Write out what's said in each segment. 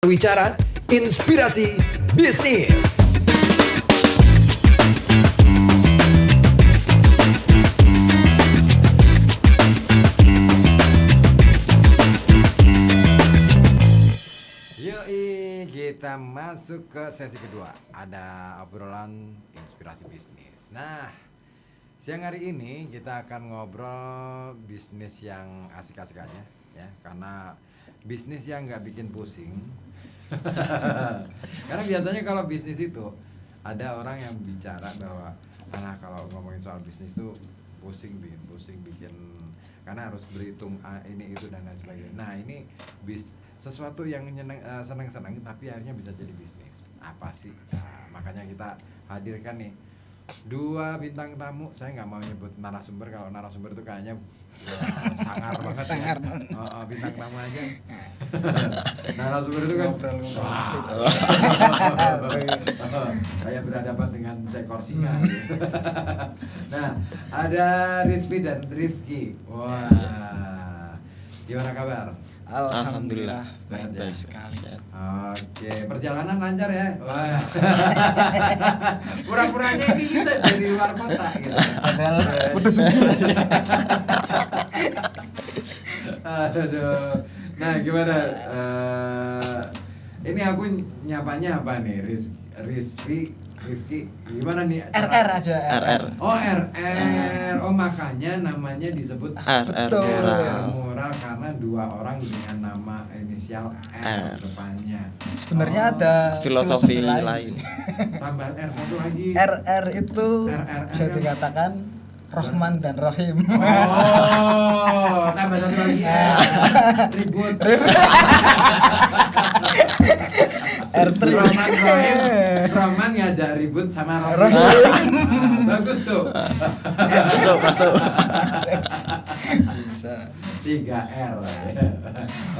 Bicara inspirasi bisnis. Yoi, kita masuk ke sesi kedua. Ada obrolan inspirasi bisnis. Nah, siang hari ini kita akan ngobrol bisnis yang asik-asik aja ya, karena bisnis yang nggak bikin pusing. Karena biasanya kalau bisnis itu ada orang yang bicara bahwa kalau ngomongin soal bisnis itu pusing bikin karena harus berhitung ini itu dan lain sebagainya. Nah, ini sesuatu yang senang-senang tapi akhirnya bisa jadi bisnis. Apa sih? Nah, makanya kita hadirkan nih dua bintang tamu. Saya nggak mau nyebut narasumber, kalau narasumber itu kayaknya sangar banget. Sangar. Bintang tamu aja. Narasumber itu kan kayak berhadapan dengan seekor singa. Nah, ada Rizvi dan Rifki. Wah, gimana kabar? Alhamdulillah baik sekali. Oke, perjalanan lancar ya. Wah. Pura-puranya ini kita dari luar kota gitu. Padahal putus. Aduh. Nah, gimana? Ini aku nyapanya apa nih? Rizvi, Rifki, gimana nih? RR aja. RR. Oh, RR. Oh, makanya namanya disebut RR Mural karena dua orang dengan nama inisial R depannya. Sebenarnya ada filosofi lain. Tambahan R satu lagi. RR itu RR bisa kan? dikatakan Rahman dan Rahim. Oh, tambah satu lagi R. Ribut. R3. Rahman ngajak ribut sama Rahim. Bagus tuh. Masuk. Bisa. 3R.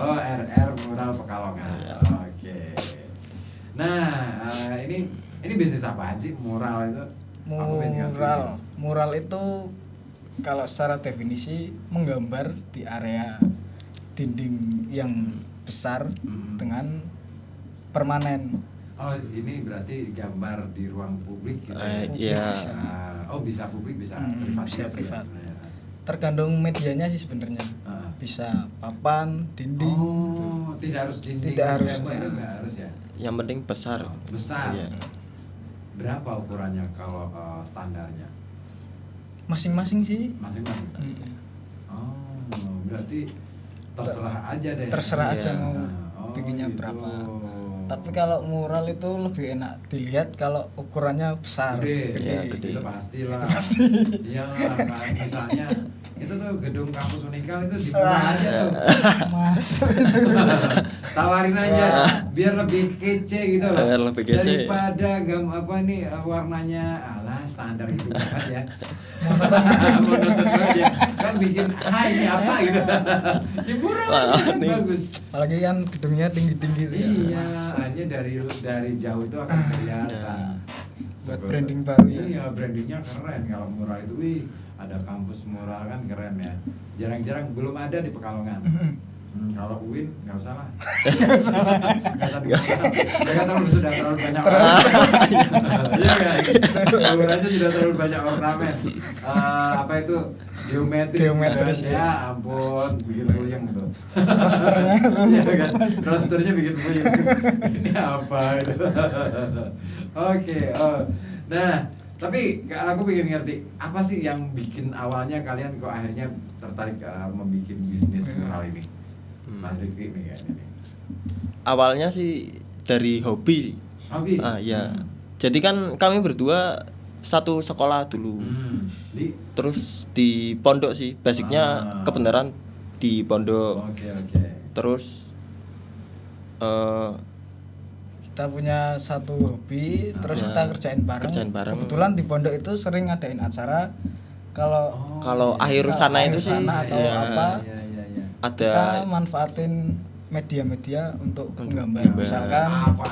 Oh, RR Mural Pekalongan. Oke. Nah, ini bisnis apaan sih mural itu? Aku pengen ngerti. Mural itu kalau secara definisi menggambar di area dinding yang besar dengan permanen. Oh, ini berarti gambar di ruang publik gitu. Iya. Oh, bisa publik, bisa privat. Bisa juga sih privat. ya. Tergantung medianya sih sebenarnya. Bisa papan, dinding. Oh, tidak harus dinding. Tidak harus. Itu enggak harus ya. Yang penting besar. Besar. Iya. Berapa ukurannya kalau standarnya? Masing-masing sih. Masing-masing. Mm. Oh, berarti terserah aja deh. Terserah aja Iya. mau bikinnya gitu. berapa. Tapi kalau mural itu lebih enak dilihat kalau ukurannya besar. Gede. Iya, gede. Itu pastilah. Pasti. Iya lah, kayak misalnya itu tuh gedung kampus Unikal itu dibuka aja tuh. Masuk. Tawarin aja biar lebih kece gitu loh. Biar lebih kece. Daripada warnanya alah standar gitu banget ya. Monoton aja. Kan bikin ini apa gitu. Ya murah kan Nih. bagus. Apalagi kan gedungnya tinggi-tinggi tuh. Iya, hanya dari jauh itu akan kelihatan. Buat branding baru ya. Iya, brandingnya keren kalau mural itu. Wih, ada kampus mural kan keren ya. Jarang-jarang belum ada di Pekalongan. Kalau UIN nggak usah lah. Nggak terlalu sudah terlalu banyak orang. Iya kan? Bangunannya sudah terlalu banyak ornamen. Apa itu geometris. Kan? Ya ampun, bikin puyeng tuh. Rosternya. Iya kan? Rosternya bikin puyeng. Ini apa itu? Oke. Nah, tapi aku pengen ngerti apa sih yang bikin awalnya kalian kok akhirnya tertarik membuat bisnis mural ini? Mas Rifki nih kayaknya nih. Awalnya sih dari hobi. Hobi? Iya. Jadi kan kami berdua satu sekolah dulu. Terus di pondok sih, basicnya kebenaran di pondok. Oke. Terus Kita punya satu hobi, terus kita kerjain bareng. Kebetulan di pondok itu sering ngadain acara. Kalau akhir sana itu sih atau iya, apa, Iya. ada kita manfaatin media-media untuk menggambar. menggambar. Misalkan Apa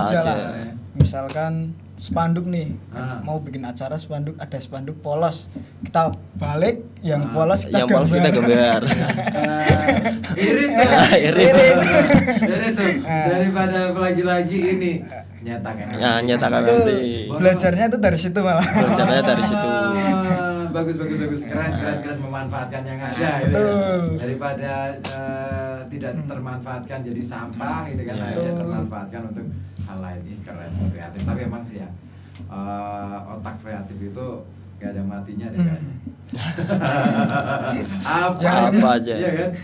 aja lah. aja. Misalkan spanduk nih, mau bikin acara spanduk, ada spanduk polos, kita balik yang polos kita gambar. Irit tuh daripada lagi-lagi ini nyatakan. Ya, nyatakan nanti. Belajarnya itu dari situ malah. Belajarnya dari situ. Bagus keren memanfaatkan yang ada gitu ya. Daripada tidak termanfaatkan jadi sampah gitu kan, akhirnya termanfaatkan untuk hal lain. Ini keren, kreatif. Tapi emang sih ya otak kreatif itu gak ada matinya deh kayaknya. apa aja. Iya kan?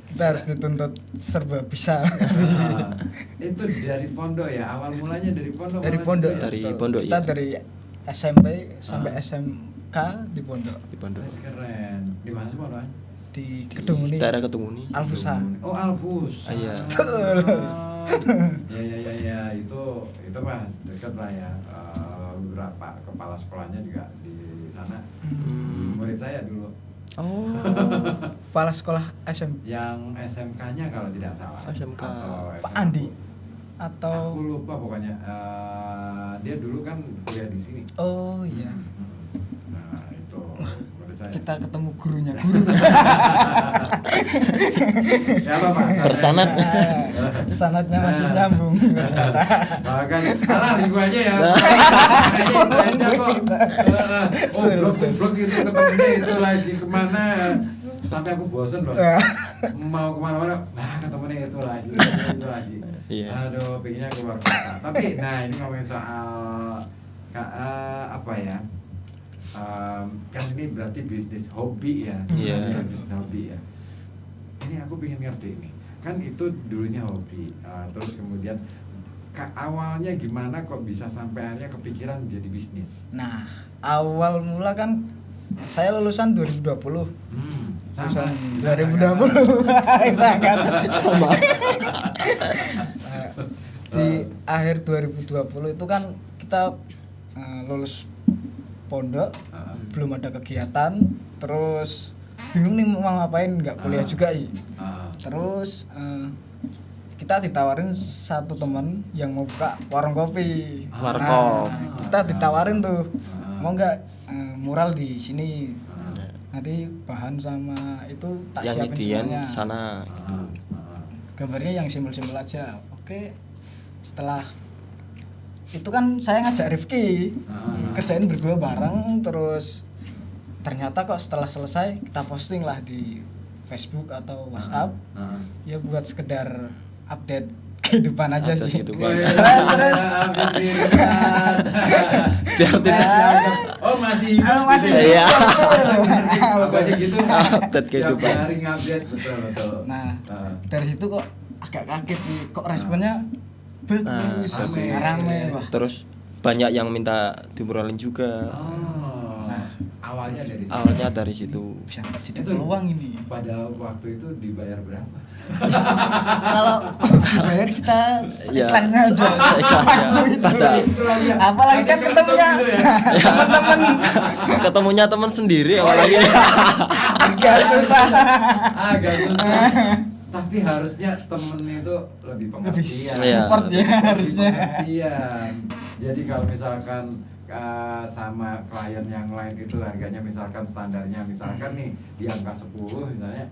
Kita harus dituntut serba bisa. Itu dari pondok ya, awal mulanya dari pondok. Dari pondok. Ya? Dari pondok. Kita dari SMP sampai SMK di pondok. Keren. Di mana sih pondok? Di Kedung Uni. Daerah Kedung Uni. Alfusa. Oh, Alfus. Iya. Ya itu mah dekat lah ya. Beberapa kepala sekolahnya juga di sana. Murid saya dulu. Oh. Kepala sekolah SM. Yang SMK-nya kalau tidak salah. SMK. Pak Andi atau aku lupa pokoknya. Dia dulu kan kuliah di sini. Oh iya. Nah, itu murid saya. Kita ketemu guru. Ya apa? Bersanad. Sanadnya masih nyambung. Makanya gua aja ya. Makanya itu aja kok. Blok gitu ketemunya itu lagi kemana? Sampai aku bosen loh. Mau kemana-mana, ketemunya itu lagi. Iya. Aduh, pengennya keluar kota. Tapi nah ini ngomongin soal apa ya? Kan ini berarti bisnis hobi ya. Iya. Bisnis hobi ya. Ini aku pengen ngerti nih. Kan itu dulunya hobi, terus kemudian awalnya gimana kok bisa sampai akhirnya kepikiran jadi bisnis? Nah, awal mula kan saya lulusan 2020. Sama. 2020. Sangat sama. Di akhir 2020 itu kan kita lulus pondok, belum ada kegiatan, terus bingung nih mau ngapain, nggak kuliah juga sih. Terus kita ditawarin satu teman yang mau buka warung kopi. Warkop. Kita ditawarin tuh, mau nggak mural di sini. Nanti bahan sama itu tak yang siapin semuanya. sana. Gambarnya yang simpel-simpel aja. Oke. Setelah itu kan saya ngajak Rifki kerjain berdua bareng, terus ternyata kok setelah selesai kita posting lah di Facebook atau WhatsApp. Ya buat sekedar update kehidupan aja sih. Kehidupan. Terus biar tidak masih hidup. Masih gitu. Iya. Apa aja gitu. Update kehidupan. Tiap hari ngupdate betul. Nah, dari situ kok agak kaget sih, kok responnya bagus, rame. Wah. Terus banyak yang minta dimuralin juga. Awalnya dari situ. Bisa jadi peluang ini. Pada waktu itu dibayar berapa? Kalau dibayar kita ikhlasnya aja. Ikhlasnya. Apalagi kan ketemunya teman-teman. Ketemunya teman sendiri apalagi. Agak susah. Tapi harusnya temen itu lebih pengertian. Support ya harusnya. Pengertian. Jadi kalau misalkan sama klien yang lain itu harganya misalkan standarnya misalkan nih di angka 10 misalnya.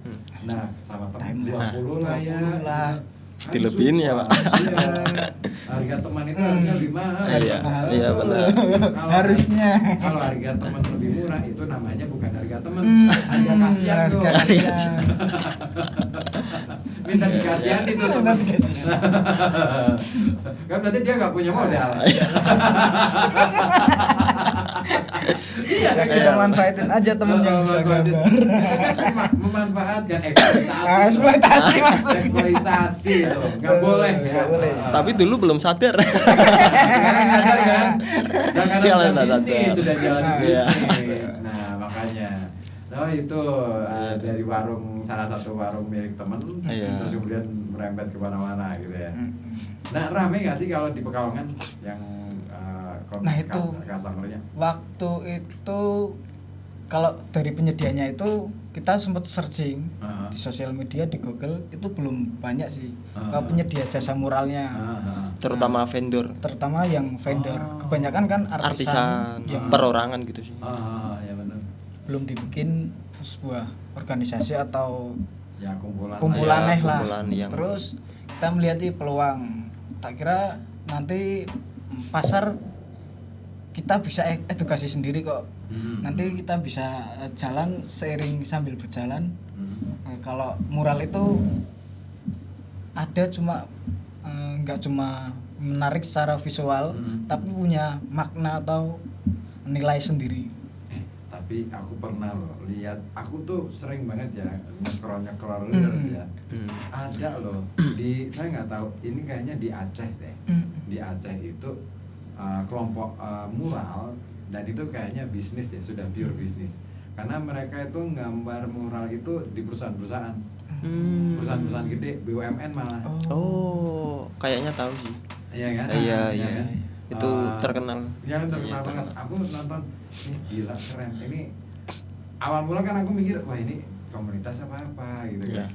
Nah, sama temen 20 lah ya. Dilebihin ya, Pak. Iya. Harga teman itu harganya lebih mahal. Iya benar. Harusnya. Kalau harga teman lebih murah itu namanya bukan harga teman, harga kasihan tuh. Minta dikasihan itu teman. Kan berarti dia nggak punya modal. Iya, kita manfaatin aja temen yang bisa gambar. Memanfaatkan eksploitasi itu nggak boleh ya. Tapi dulu belum sadar. Sekarang sadar kan? Sekarang sadar. sadar. Sudah jalan bisnis. Nah makanya. Oh itu dari salah satu warung milik temen, terus kemudian merembet kemana-mana gitu ya. Nah rame nggak sih kalau di Pekalongan yang nah itu customer-nya? Waktu itu kalau dari penyedianya itu kita sempat searching di sosial media, di Google itu belum banyak sih penyedia jasa muralnya. terutama vendor, terutama yang vendor. Kebanyakan kan artisan, yang perorangan gitu sih. Ya benar. belum dibikin sebuah organisasi atau Ya kumpulan kumpulan Ya, lah. kumpulan yang- Terus kita melihat peluang. Tak kira nanti pasar kita bisa edukasi sendiri kok. Nanti kita bisa jalan seiring sambil berjalan. Kalau mural itu ada cuma nggak cuma menarik secara visual, tapi punya makna atau nilai sendiri. Tapi aku pernah loh lihat, aku tuh sering banget ya nyekrol reels ya. Ada loh di, saya nggak tahu, ini kayaknya di Aceh deh. Di Aceh itu kelompok mural, dan itu kayaknya bisnis deh, sudah pure bisnis. Karena mereka itu nggambar mural itu di perusahaan-perusahaan. Perusahaan-perusahaan gede, BUMN malah. Oh, kayaknya tahu sih. Iya kan? Iya, Iya iya. kan? Itu terkenal. Ya terkenal Iya, banget. Aku nonton, gila keren. Ini awal mula kan aku mikir, wah ini komunitas apa gitu Iya. kan.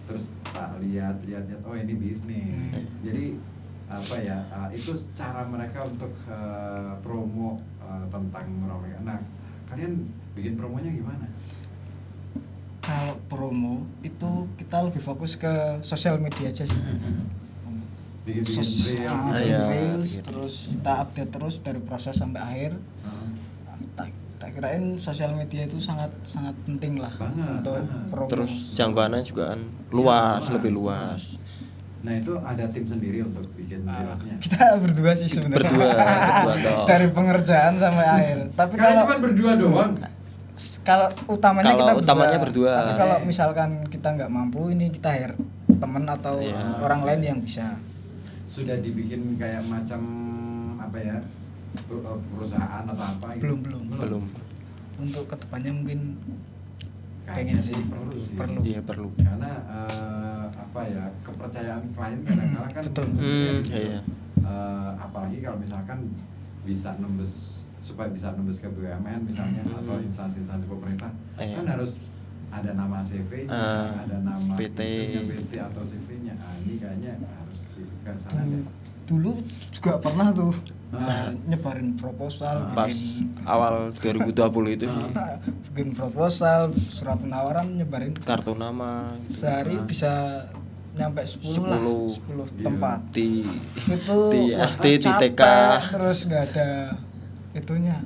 Terus tak lihat, oh ini bisnis. Jadi apa ya? Itu cara mereka untuk promo tentang mural mereka. Nah, kalian bikin promonya gimana? Kalau promo itu kita lebih fokus ke sosial media aja sih. Bikin Sos- reels. Iya, reels, bikin terus kita update terus dari proses sampai akhir. Tak kirain sosial media itu sangat penting lah Banget, untuk banget. promo. Terus jangkauannya juga kan luas, luas, lebih luas. luas. Nah itu ada tim sendiri untuk bikin reelsnya. Kita berdua sih sebenarnya. Berdua toh. Dari pengerjaan sampai akhir. Tapi Kalian kalau cuma berdua doang. kalau utamanya Kalau kita utamanya berdua. Tapi kalau misalkan kita nggak mampu, ini kita hire teman atau Iya. orang lain yang bisa. Sudah dibikin kayak macam apa ya, perusahaan atau apa gitu? Belum. Untuk kedepannya mungkin Kayaknya pengen sih sih perlu. Iya, perlu. Karena apa ya, kepercayaan klien kadang-kadang kan Betul. Iya. apalagi kalau misalkan bisa nembus, supaya bisa nembus ke BUMN misalnya atau instansi-instansi pemerintah, Iya. kan harus ada nama CV-nya, ada nama PT. itunya, PT atau CV-nya. Ini kayaknya harus ke sana deh. Dulu juga pernah tuh Ah. nyebarin proposal, Pas awal 2020 itu sih. bikin proposal, surat penawaran, nyebarin Kartu nama sehari bisa nyampe 10 lah, 10 tempat. di Itu di wah, SD, di TK. capek, terus nggak ada itunya.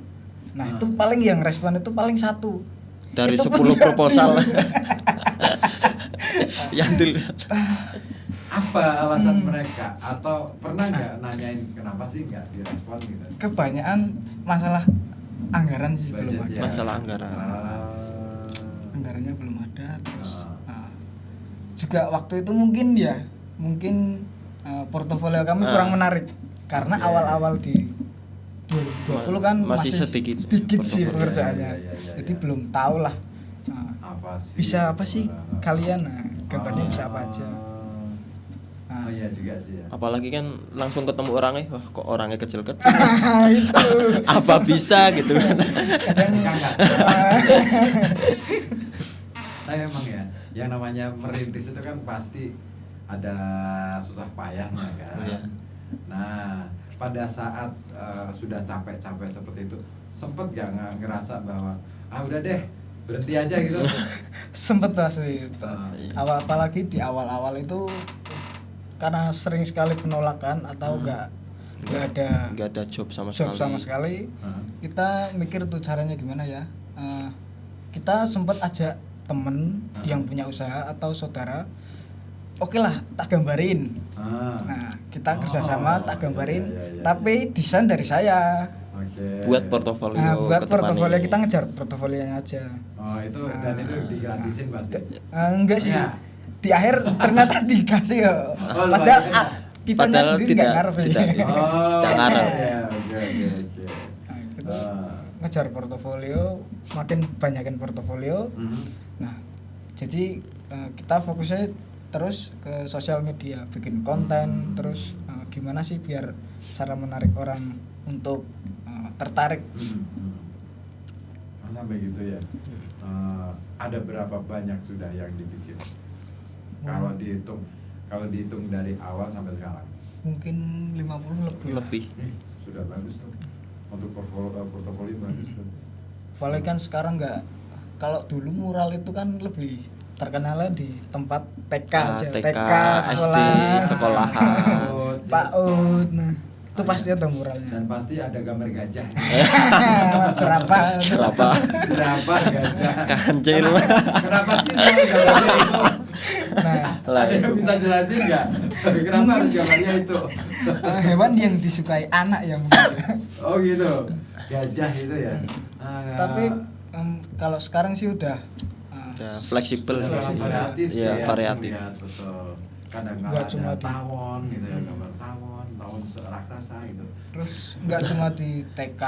Nah itu paling yang respon itu paling satu dari Itu 10 pun proposal. Yang dilihat. Apa alasan mereka, atau pernah nggak nanyain kenapa sih nggak direspon gitu? kebanyakan masalah anggaran sih belum Budget, ada. ya. Masalah anggaran. Anggarannya belum ada, terus Ah. juga waktu itu mungkin portofolio kami kurang menarik karena Oke. awal-awal di 2020 kan Masih sedikit sih portofolio. pekerjaannya. Iya. Jadi belum tahu lah Apa sih? bisa apa sih kalian, gambarnya bisa apa aja. Oh iya juga sih ya. Apalagi kan langsung ketemu orangnya, wah kok orangnya kecil-kecil. Itu Apa bisa gitu. kadang Tapi emang ya, yang namanya merintis itu kan pasti ada susah payahnya kan. Iya. Nah, pada saat sudah capek-capek seperti itu, sempet gak ngerasa bahwa udah deh, berhenti aja gitu? sempet lah sih. Ah. Apalagi di awal-awal itu karena sering sekali penolakan atau nggak ada Nggak ada job sama job sekali. sama sekali. Heeh. Kita mikir tuh caranya gimana ya. Kita sempat ajak temen yang punya usaha atau saudara, oke lah tak gambarin. Nah kita kerjasama tak gambarin, iya. tapi desain dari saya. Oke. Buat portofolio. Nah, buat ke depannya. portofolio kita ngejar portofolionya aja. Oh itu, dan itu digratisin pasti. Enggak sih. Ya. Di akhir ternyata dikasih ya. Oh, Padahal lumayan. kita Padahal sendiri nggak tidak- ngarep sih. tidak. Oh, Tak ngarep. iya, oke. Nah, kita Ah. ngejar portofolio, makin banyakin portofolio. Mhm. Nah, jadi kita fokusnya terus ke sosial media, bikin konten, terus gimana sih biar cara menarik orang untuk tertarik. Sampai gitu ya. Ada berapa banyak sudah yang dibikin? Kalau dihitung dari awal sampai sekarang. mungkin 50 lebih. Lebih. Sudah bagus tuh. Untuk portofolio bagus tuh. Apalagi kan sekarang nggak, kalau dulu mural itu kan lebih terkenalnya di tempat TK aja, TK, SD, sekolah, sekolahan. PAUD, nah itu pasti ada muralnya. Dan pasti ada gambar gajah. Jerapah. Jerapah, Gajah. kancil. Kenapa sih namanya gambarnya itu? Nah, Lah Ada yang itu. bisa jelasin nggak? Kenapa harus gambarnya itu? hewan yang disukai anak yang mungkin. Oh gitu. Gajah itu ya. Tapi kalau sekarang sih udah Ya, fleksibel. Sudah sangat variatif sih Iya, ya. variatif. Lihat, betul. Kadang Nggak ada cuma di- tawon gitu ya, gambar tawon raksasa gitu. terus nggak cuma di TK,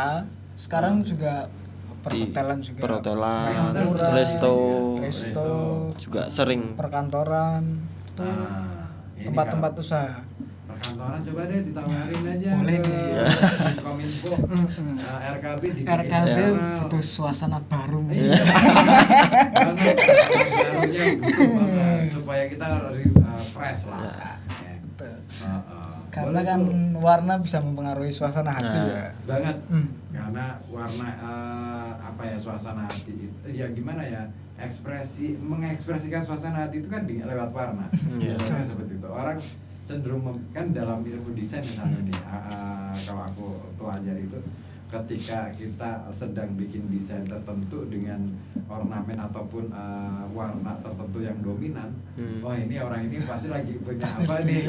sekarang juga perhotelan juga. Perhotelan, Mural, resto, resto, juga sering. perkantoran, itu Nah, ini tempat-tempat kalau usaha. perkantoran coba deh ditawarin aja Boleh ke di- Kominfo, RKB di RKB mural. butuh suasana baru. Iya. Banget. Barunya butuh banget supaya kita fresh lah. Ya. Karena Boleh kan tuh. warna bisa mempengaruhi suasana hati Nah. ya. Banget. Hmm. Karena warna apa ya, suasana hati itu ya gimana ya, mengekspresikan suasana hati itu kan lewat warna. Iya. Biasanya seperti itu. Orang cenderung kan dalam ilmu desain misalnya nih, kalau aku pelajari itu, ketika kita sedang bikin desain tertentu dengan ornamen ataupun warna tertentu yang dominan, wah ini orang ini pasti lagi punya apa nih?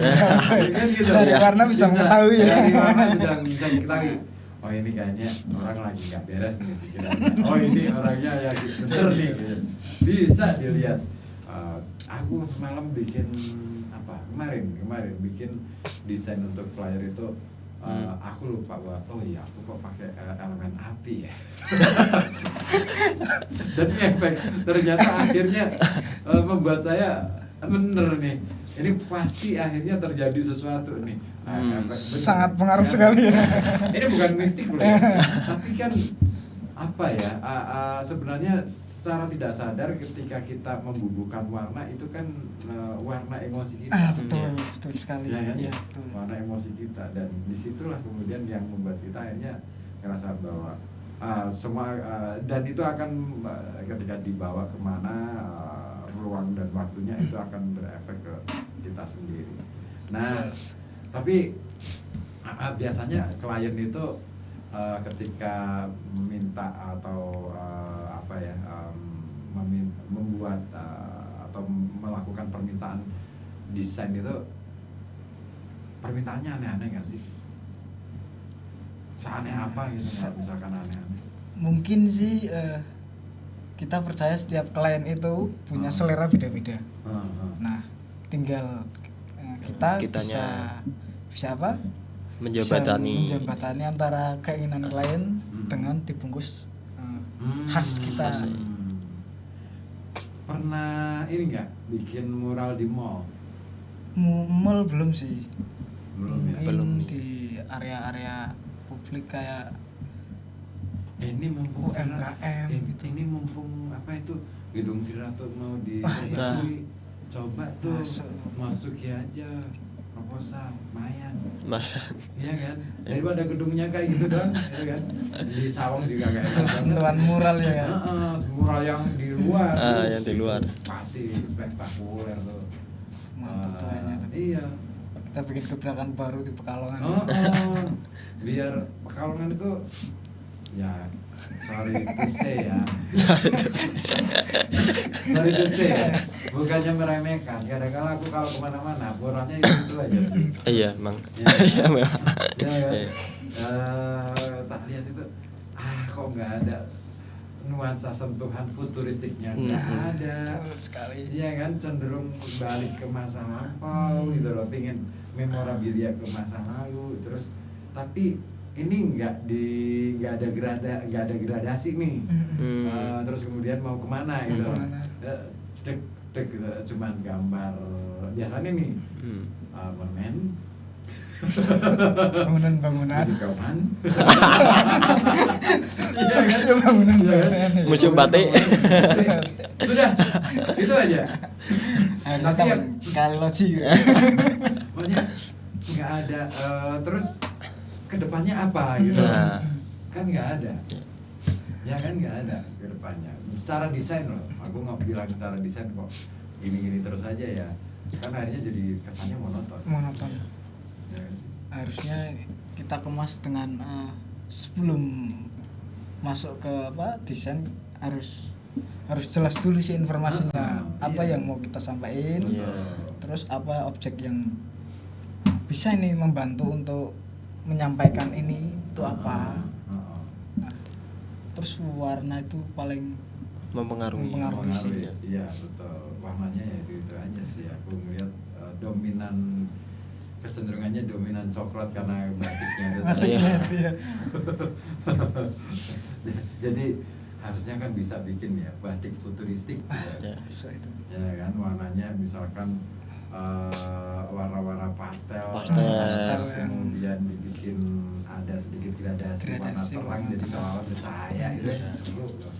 Kan gitu. Dari warna bisa mengetahui ya. Dari warna sudah bisa diketahui. Oh ini kayaknya orang lagi nggak beres nih pikirannya. Oh ini orangnya ya bener nih. Gitu. Bisa dilihat. Aku semalam bikin kemarin bikin desain untuk flyer itu. Aku lupa buat, oh iya aku kok pakai elemen api ya. Dan efek ternyata akhirnya membuat saya bener nih, ini pasti akhirnya terjadi sesuatu nih. Efek bener. Sangat pengaruh sekali ya. Ini bukan mistik loh ya. Tapi kan apa ya, sebenarnya secara tidak sadar ketika kita membubuhkan warna itu kan warna emosi kita. Betul sekali. Ya kan? Iya, betul. Warna emosi kita, dan disitulah kemudian yang membuat kita akhirnya ngerasa bahwa semua dan itu akan ketika dibawa kemana ruang dan waktunya itu akan berefek ke kita sendiri. Nah, tapi biasanya klien itu ketika minta atau membuat atau melakukan permintaan desain itu, permintaannya aneh-aneh nggak sih? Seaneh apa gitu, misalkan aneh-aneh? Mungkin sih kita percaya setiap klien itu punya selera beda-beda. Nah, tinggal kita Kitanya bisa apa? menjembatani. Bisa menjembatani antara keinginan klien dengan dibungkus khas kita. Pernah ini nggak bikin mural di mall? Mall belum sih. Belum ya? Mungkin Belum nih. di area-area publik kayak Ini mumpung UMKM gitu. ini mumpung apa itu gedung Virato mau Wah, diperbarui, coba tuh Masuk. masuki aja proposal, lumayan. Mas, Iya kan? Daripada gedungnya kayak gitu kan, ya kan? Di Sawang juga kayak gitu. sentuhan mural ya kan. Mural yang di luar. tuh, yang di luar. Pasti spektakuler tuh. Mantap tuh kayaknya tuh. Iya. Kita bikin gebrakan baru di Pekalongan. Biar Pekalongan itu ya sorry to say ya. Sorry to say ya. Bukannya meremehkan. Kadang-kadang aku kalau kemana-mana boranya itu aja sih. iya emang. Iya. Iya memang. Ya kan? Iya. Tak lihat itu, kok nggak ada nuansa sentuhan futuristiknya, nggak ada. Betul sekali. Iya kan, cenderung balik ke masa lampau gitu loh, pengen memorabilia ke masa lalu, terus tapi ini nggak ada gradasi nih. Terus kemudian mau kemana gitu loh. Kemana? Dek gitu, cuman gambar biasanya nih monumen, Bangunan-bangunan. musikawan. Bangunan. Museum batik. Sudah, itu aja. Akhirnya Tapi kan yang kali logi. maksudnya nggak ada terus kedepannya apa gitu. Nah. Kan nggak ada. Ya kan nggak ada kedepannya. Secara desain loh, aku nggak bilang secara desain kok gini-gini terus aja ya. Kan akhirnya jadi kesannya monoton. Ya. Harusnya kita kemas dengan sebelum masuk ke desain harus jelas dulu sih informasinya, apa iya. yang mau kita sampaikan, Iya. terus apa objek yang bisa ini membantu untuk menyampaikan ini itu apa. Nah, terus warna itu paling mempengaruhi. Mempengaruhi. Iya betul, warnanya ya itu aja sih. Aku ngeliat dominan, kecenderungannya dominan coklat karena batiknya ada. Iya. Jadi harusnya kan bisa bikin ya batik futuristik ya. Bisa itu. Ya kan, warnanya misalkan warna-warna pastel, Pastel. kemudian dibikin ada sedikit gradasi warna Gradasi terang warna jadi seolah bercahaya itu seru loh.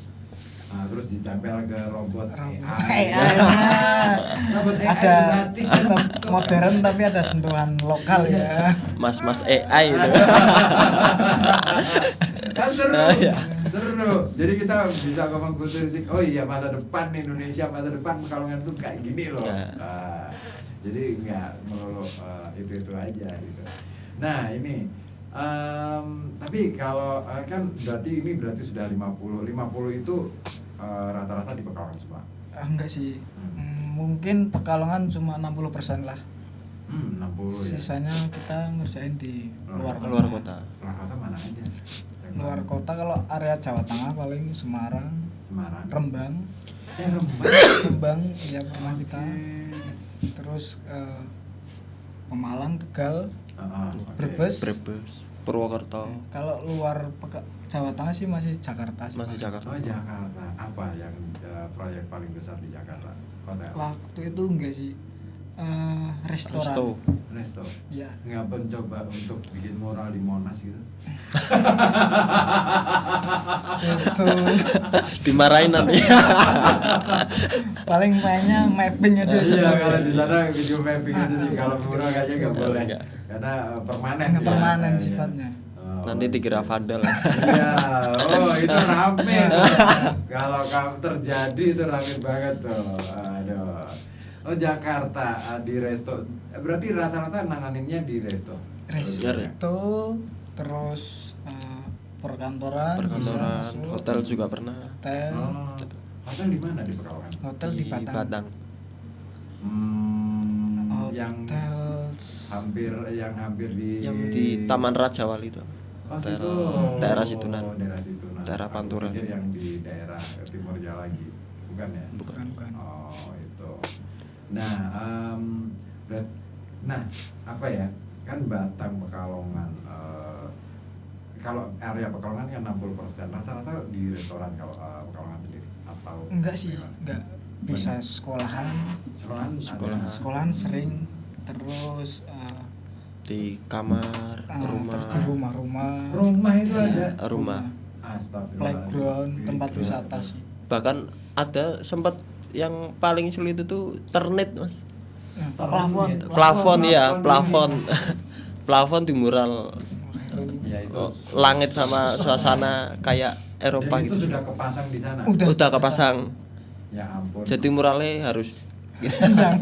Nah, terus ditempel ke robot AI. Robot AI Ada batik tetap modern tapi ada sentuhan lokal ya. Mas AI itu. Kan seru, Iya. seru. Jadi kita bisa ngomong futuristik. Oh iya, masa depan Indonesia, masa depan Pekalongan tuh kayak gini loh. Nah. Jadi nggak melulu itu aja gitu. Nah ini, tapi kalau kan berarti sudah 50 itu rata-rata di Pekalongan semua. Enggak sih. Mungkin Pekalongan cuma 60% lah. 60 ya. Sisanya kita ngerjain di luar kota. Luar kota. Luar kota mana aja? Yang Luar kota kalau area Jawa Tengah paling Semarang, Semarang. Rembang. Rembang. Rembang ya pernah kita. Oke. Terus Pemalang, Tegal, Oke. Brebes. Purwokerto. Kalau luar Jawa Tengah sih masih Jakarta sih. Masih Jakarta. Oh Jakarta, apa yang proyek paling besar di Jakarta? Hotel? Waktu itu enggak sih. Restoran. Resto? Ya. Nggak mencoba untuk bikin mural di Monas gitu? Itu Dimarahin nanti. paling mainnya mapping aja. Iya, kalau di sana video mapping aja sih. Kalau mural kayaknya nggak boleh, Nggak. karena permanen. Nggak ya, permanen kayaknya. sifatnya. Oh, Nanti dikira vandal. Iya, oh itu rame. Kalau kamu terjadi itu rame banget tuh. Aduh. Oh Jakarta di resto. Berarti rata-rata nanganinnya di resto. Resto, terus perkantoran, bisa masuk. Hotel juga pernah. Hotel, Oh, hotel di mana di Pekalongan? hotel di Batang. Yang hampir di Yang di Taman Raja Wali itu. Oh, situ. Daerah Situnan. Daerah Situnan. Daerah Aku Panturan. pikir yang di daerah timur Jawa lagi. Bukan ya? Bukan. Oh, itu. Nah, apa ya? Kan Batang, Pekalongan. Kalau area Pekalongan kan 60%. Rata-rata di restoran kalau Pekalongan sendiri atau Enggak sih, bagaimana? enggak. Bisa Banyak. sekolahan, Sekolahan. sekolahan sering, terus Di kamar, rumah. terus di rumah-rumah, Rumah itu ada. Rumah. Astagfirullah. playground, tempat Playground. wisata sih. Bahkan ada sempat yang paling sulit itu ternet, Mas. Nah, plafon, Plafon ya, plafon. Plafon di mural Ya itu. langit sama suasana kayak Eropa Dan itu gitu. sudah kepasang di sana. Udah kepasang. Ya ampun. Jadi muralnya harus Dan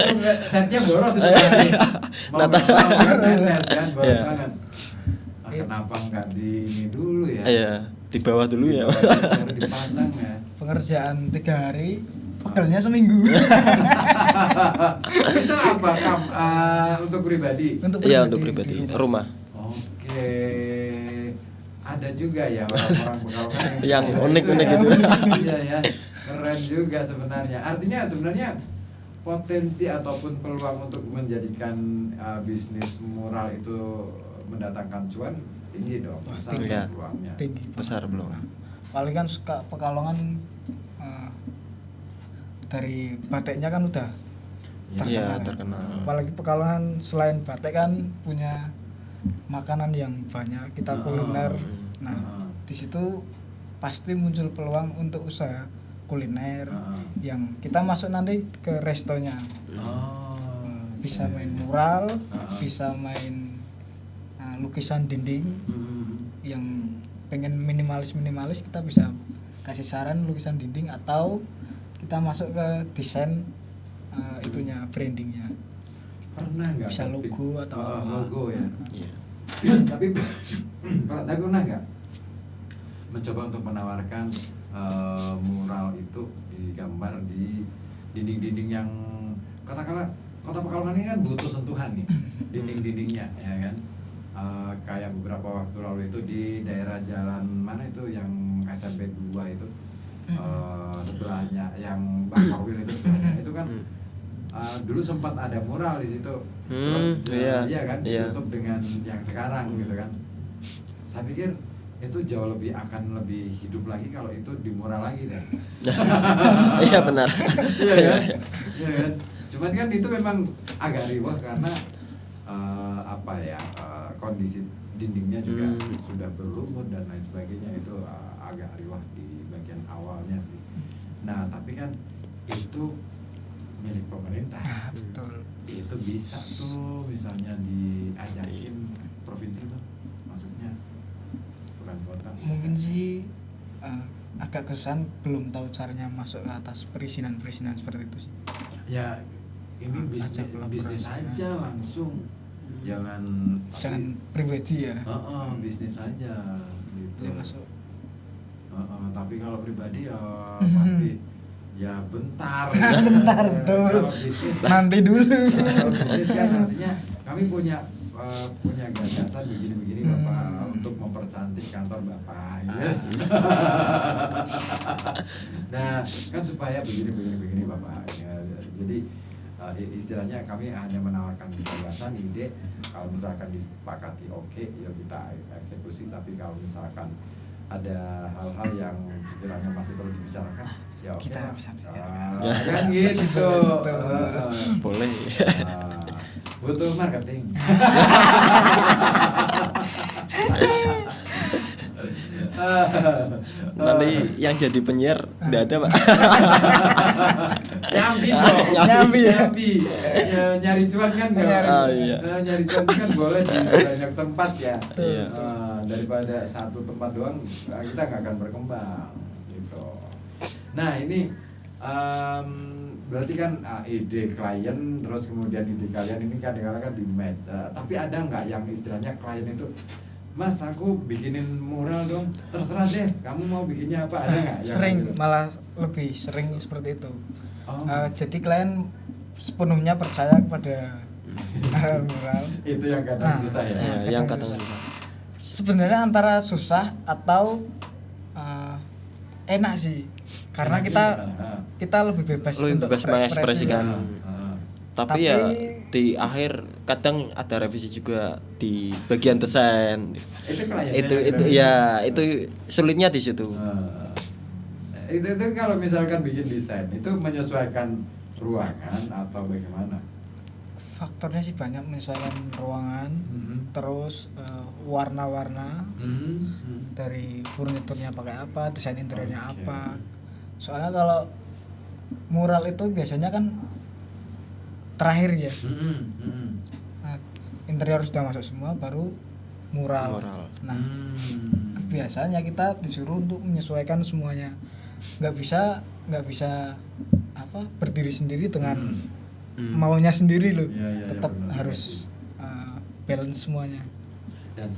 itu setnya boros itu tadi. Mau Nata- nggak netes kan, boros Iya. banget. Kenapa nggak di ini dulu ya? Iya, di bawah dulu ya. Baru dipasang ya. Pengerjaan 3 hari, pegelnya seminggu. Itu apa Kam? Untuk pribadi? Iya, untuk pribadi, di rumah. Oke. Ada juga ya orang-orang Pekalongan Yang suka ya. unik-unik gitu. Iya ya. Keren juga sebenarnya. Artinya sebenarnya potensi ataupun peluang untuk menjadikan bisnis mural itu mendatangkan cuan tinggi dong, besar Iya. peluangnya. Tinggi. Besar belum. Paling kan suka Pekalongan dari batiknya kan udah Iya, terkenal. terkenal. Apalagi Pekalongan selain batik kan punya makanan yang banyak, kita kuliner. Nah, di situ pasti muncul peluang untuk usaha kuliner yang kita masuk nanti ke restonya. Oh, bisa main mural, bisa main lukisan dinding. Yang pengen minimalis kita bisa kasih saran lukisan dinding, atau kita masuk ke desain itunya, brandingnya. Pernah nggak Bisa logo atau logo ya? Iya. tapi pernah nggak mencoba untuk menawarkan mural itu digambar di dinding-dinding yang katakanlah Kota Pekalongan ini kan butuh sentuhan nih dinding-dindingnya, ya kan? Kayak beberapa waktu lalu itu di daerah jalan mana itu yang SMP 2 itu, sebelahnya yang Bakarwil itu sebelahnya itu kan dulu sempat ada mural di situ, terus iya kan ditutup dengan yang sekarang gitu kan. Saya pikir itu jauh akan lebih hidup lagi kalau itu dimural lagi deh. Iya benar. Iya kan? Iya kan? Cuman kan itu memang agak riwah karena kondisi dindingnya juga sudah berlumut dan lain sebagainya, itu agak riwah di bagian awalnya sih. Nah tapi kan itu milik pemerintah. Betul. Itu bisa tuh misalnya diajakin provinsi tuh, maksudnya bukan kota. Mungkin sih agak kesusahan, belum tahu caranya masuk ke atas perizinan seperti itu sih. Ya ini bisnis aja langsung, jangan pribadi ya. Bisnis aja gitu. Ya masuk. Tapi kalau pribadi ya pasti ya bentar. Bentar tuh. Kalau bisnis Nanti dulu. Kalau bisnis kan artinya kami punya gagasan begini Bapak untuk mempercantik kantor Bapak ya. Nah kan supaya begini Bapak ya. Jadi istilahnya kami hanya menawarkan gagasan, ide. Kalau misalkan disepakati oke, ya kita eksekusi. Tapi kalau misalkan ada hal-hal yang sekiranya masih perlu dibicarakan, ya oke kita lah. bisa Kan gitu. Boleh. Butuh marketing. Nanti yang jadi penyiar enggak ada, Pak. Nyambi dong. Nyambi ya. Ya, nyari cuan kan nggak? Iya. Nyari cuan kan boleh di banyak tempat ya. Iya. Daripada satu tempat doang kita nggak akan berkembang gitu. Nah ini berarti kan ide klien, terus kemudian ide kalian ini kadang-kadang kan di match. Tapi ada nggak yang istilahnya klien itu, Mas aku bikinin mural dong, terserah deh kamu mau bikinnya apa, ada nggak? Sering, gitu? malah lebih sering seperti itu. Oh. Jadi klien sepenuhnya percaya kepada mural. Itu yang kadang susah ya. Yang kadang susah. Sebenarnya antara susah atau enak sih, karena kita lebih bebas Lebih untuk bebas mengekspresikan. Tapi ya di akhir kadang ada revisi juga di bagian desain. Itu kliennya. Itu ya itu sulitnya di situ. Itu kalau misalkan bikin desain itu menyesuaikan ruangan atau bagaimana? Faktornya sih banyak, menyesuaikan ruangan, terus warna-warna dari furniturnya pakai apa, desain interiornya apa. Soalnya kalau mural itu biasanya kan terakhir ya. Nah, interior sudah masuk semua baru mural. Nah, biasanya kita disuruh untuk menyesuaikan semuanya. Nggak bisa berdiri sendiri dengan maunya sendiri loh. Tetap harus balance semuanya. Dan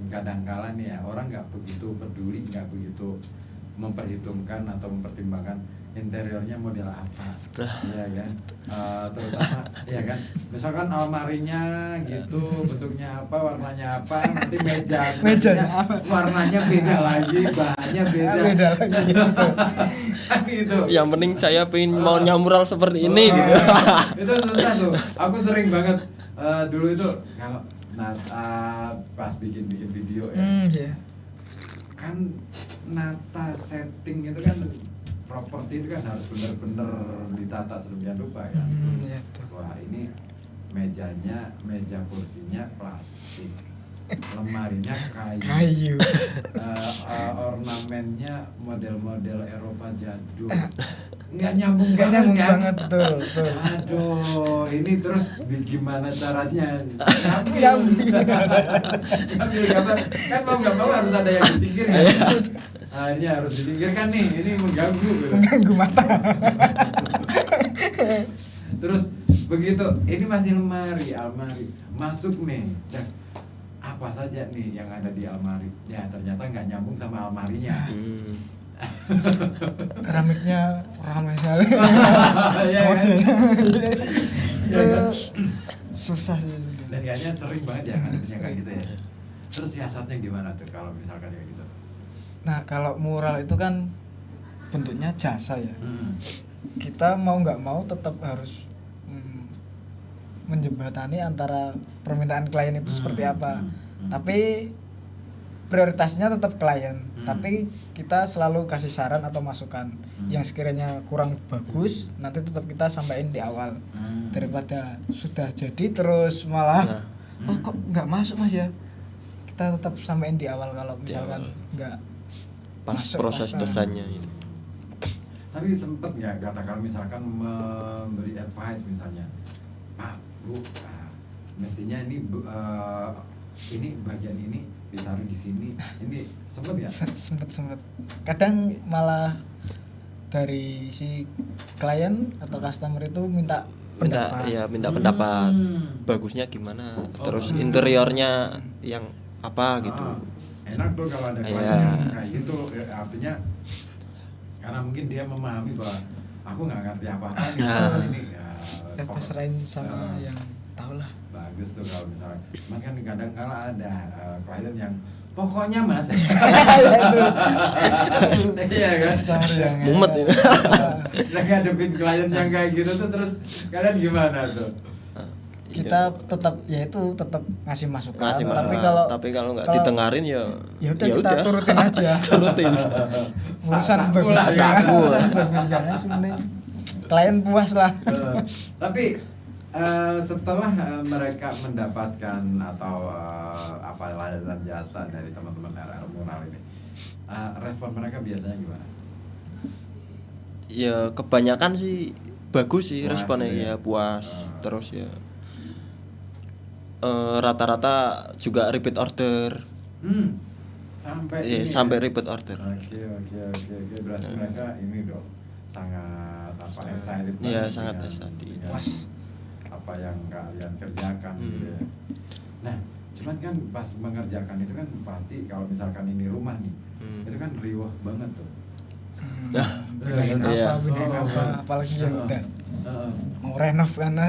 kadang-kala nih ya, orang nggak begitu peduli, nggak begitu memperhitungkan atau mempertimbangkan interiornya model apa, ya kan? Terutama ya kan, misalkan almarinya gitu bentuknya apa, warnanya apa, nanti mejanya warnanya beda lagi, bahannya beda lagi gitu. Yang penting saya pengen mau nyamural seperti ini gitu. Itu susah tuh. Aku sering banget dulu itu kalau pas bikin video ya. Kan nata setting itu kan, properti itu kan harus benar-benar ditata sedemikian rupa ya. Wah ini meja kursinya plastik, lemarinya kayu. Ornamennya model-model Eropa jadul, nggak nyambung Nggak banget nyambung kan? banget, betul. Aduh, ini terus gimana caranya? Nyambung. Ngambil gambar, kan mau nggak mau harus ada yang disingkirkan. Akhirnya harus disingkirkan nih, ini mengganggu. Gitu. Mengganggu mata. Terus begitu, ini masih almari, masuk nih. Dan apa saja nih yang ada di almari? Ya ternyata nggak nyambung sama almarinya. Keramiknya ramai sekali. Iya kan? Itu susah sih. Dan kayaknya sering banget ya yang kayak gitu ya. Terus siasatnya gimana tuh kalau misalkan kayak gitu? Nah, kalau mural itu kan bentuknya jasa ya. Hmm. Kita mau nggak mau tetap harus menjembatani antara permintaan klien itu seperti apa. Tapi prioritasnya tetap klien. Tapi kita selalu kasih saran atau masukan yang sekiranya kurang bagus, nanti tetap kita sampaikan di awal. Daripada sudah jadi terus malah oh kok nggak masuk Mas ya. Kita tetap sampaikan di awal kalau misalkan nggak pas masuk, proses pas, desainnya itu. Tapi sempet nggak katakan misalkan memberi advice misalnya, Pak, Bu, mestinya ini bagian ini ditaruh di sini. Ini sempet ya? Sempet. Kadang malah dari si klien atau customer itu minta pendapat. Minta pendapat. Bagusnya gimana? Terus interiornya yang apa gitu. Enak tuh kalau ada klien yang kayak gitu, artinya karena mungkin dia memahami bahwa aku nggak ngerti apa-apa nih soal ini ya, pasrahin sama yang tahu lah. Bagus tuh kalau misalnya, cuman kan kadang kala ada klien yang pokoknya Mas. Iya kan? Mumet ini. Nah, ngadepin klien yang kayak gitu tuh terus kalian gimana tuh? Kita tetap tetap ngasih masukan. Tapi kalau nggak didengarin ya udah kita turutin aja. Turutin. Urusan bagus jangan sebenarnya klien puas lah. Tapi setelah mereka mendapatkan atau layanan jasa dari teman-teman RR Mural ini, respon mereka biasanya gimana? Ya kebanyakan sih bagus sih Puas responnya gitu ya? ya puas. Terus ya rata-rata juga repeat order. Sampai repeat order. Oke. Berarti mereka ini dong sangat excited. Iya, sangat excited. Puas. Apa yang kalian kerjakan gitu ya. Nah, cuman kan pas mengerjakan itu kan pasti kalau misalkan ini rumah nih, itu kan riuh banget tuh. Binain apa, apalagi yang udah mau renov kan.